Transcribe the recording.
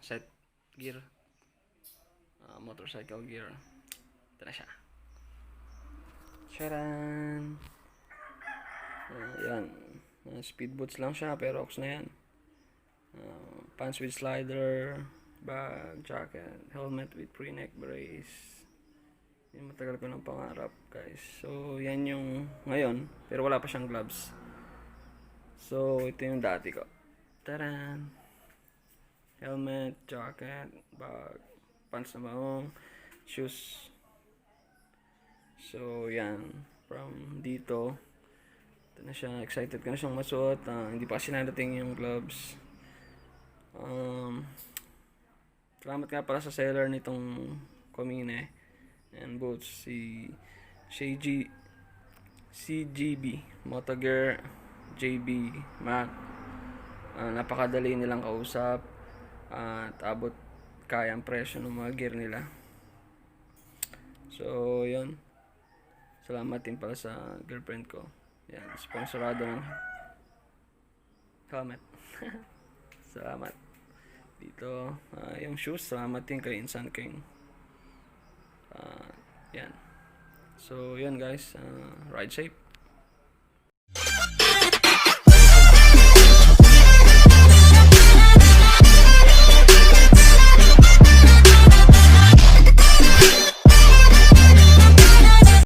set gear, motorcycle gear. Ito na siya. Charan! Yan. Speed boots lang siya, pero ox na yan. Pants with slider, bag, jacket, helmet with pre-neck brace. Yung matagal ko ng pangarap, guys. So, yan yung ngayon, pero wala pa siyang gloves. So, ito yung dati ko. Taran! Helmet, jacket, bag, pants na maong, shoes. So, yan. From dito, ito na siya. Excited ko na siyang masuot. Hindi pa kasi nadating yung gloves. Salamat nga pala sa seller nitong Komine and boots, si CGB Motogear JB Mac. Napakadali nilang kausap at abot kayang presyo ng mga gear nila. So yun, salamat din pala sa girlfriend ko. Yan, sponsorado ng helmet. Salamat dito. Yung shoes, salamat din kay Insan King. Yan. So, yan guys. Ride safe.